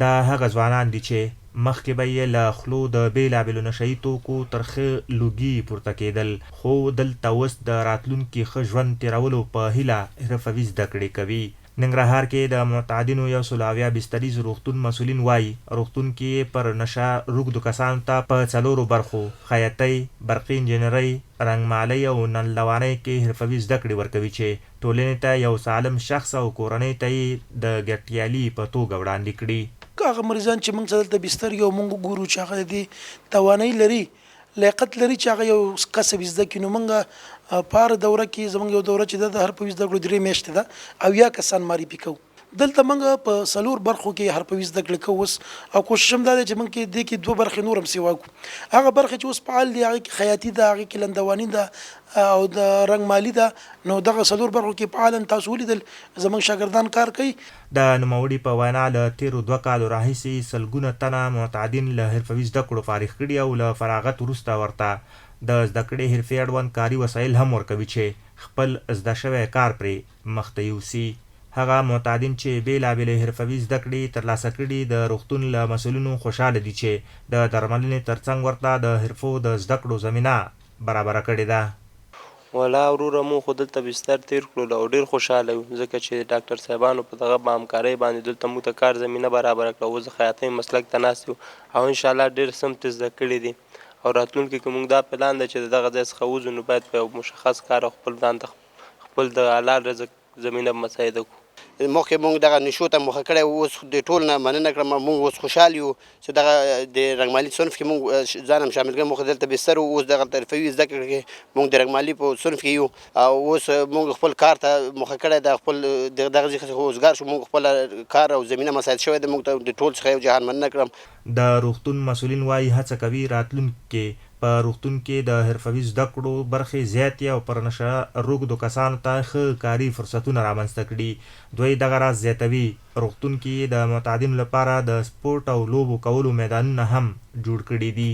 دا هغه ځوانان دي چې مخکې به یې له خولو د بېلابېلو نشهیي توکو ترخه لوګي پورته کېدل، خو دلته اوس د راتلونکي ښه ژوند تېرولو په هیله حرفوي زده کړې کوي. ننګرهار کې د متعدینو 170 بستریز روغتون مسؤلین وایي روغتون کې پر نشه روږدو کسانو ته په 4 برخو خیاطۍ، برقي انجینرۍ، رنګمالۍ او نلوانۍ کې حرفوي زده کړې ورکوي چې ټولنې ته یو سالم شخص او کورنۍ ته یې د ګټیالي په توګه وړاندې کړي. هغه مریضان چې موږ دلته بستر یو موږ ګورو چې هغه د توانایي لري، لیاقت لري چې هغه یو کسب زده کړي، نو موږ په هره دوره کې زموږ یو دوره چې د حرفوي زده کړو 3 میاشتې ده او یا کسان معرفي کوو. دلته موږ په 4 برخو کې حرفوي زده کړې کوو اوس، او کوشش هم دا دی چې موږ کې دې کې 2 برخې نور هم سیوا کړو. هغه برخې چې اوس فعال دي هغه کې خیاطي ده، هغه کې لندواني ده او د رنګمالي ده، نو دغه 4 برخو کې فعالا تاسو ولیدل زموږ شاګردان کار کوي. د نوموړي په وینا له تیرو 2 کالو راهیسې سلګونه تنه متعدین له حرفوي زده کړو فارغ کړي او له فراغت وروسته ورته د زده کړې حرفې اړوند کاري وسایل هم ورکوي چې خپل زده شوی کار پرې مخته یوسي. هغه متعدین چې بېلابېلې حرفوي زده کړې ترلاسه کړي د روغتون له مسؤلینو خوشحاله دي چې د درملنې ترڅنګ ورته د حرفو د زده کړو زمینه برابره کړې ده. ولا وروره مو خو دلته بستر تیر کړلو او ډېر خوشحاله یو، ځکه چې ډاکټر صاحبانو په دغه همکارۍ باندې دلته موږ ته کار زمینه برابره کړه. اوس د خیاطۍ مسلک ته ناست یو او انشاءالله ډېر سمت زده کړي دي او راتلونکي کې موږ دا پلان ده چې دغه ځای څخه وځو نو باید په یو مشخص کار او خپل ځان ته خپل د حلال رزق زمینه مساعده کړو. مخکې موږ دغه نشو ته موخه کړی، اوس د ټول نه مننه کړم. موږ اوس خوشحال یو چې دغه د رنګمالي صنف کې موږ ځان هم شامل کړم. موږ دلته بستر اوس دغه حرفوي زده کړې کې موږ د رنګمالي په صنف کې یو او اوس موږ خپل کار ته موخه کړی ده، خپل دغه څخه روزګار شو، موږ خپل کار او زمینه مساعد شوی ده. موږ ته د ټول څخه یو جهان مننه کړم. د روغتون مسؤلین وایي هڅه کوي راتلونکي په روغتون کې د حرفوي زده کړو برخې زیاتې او پر نشه روږدو کسانو ته ښه کاري فرصتونه رامنځته کړي. دوی دغه راز زیاتوي روغتون کې د متعدینو لپاره د سپورټ او لوبو کولو میدانونه هم جوړ کړي دي.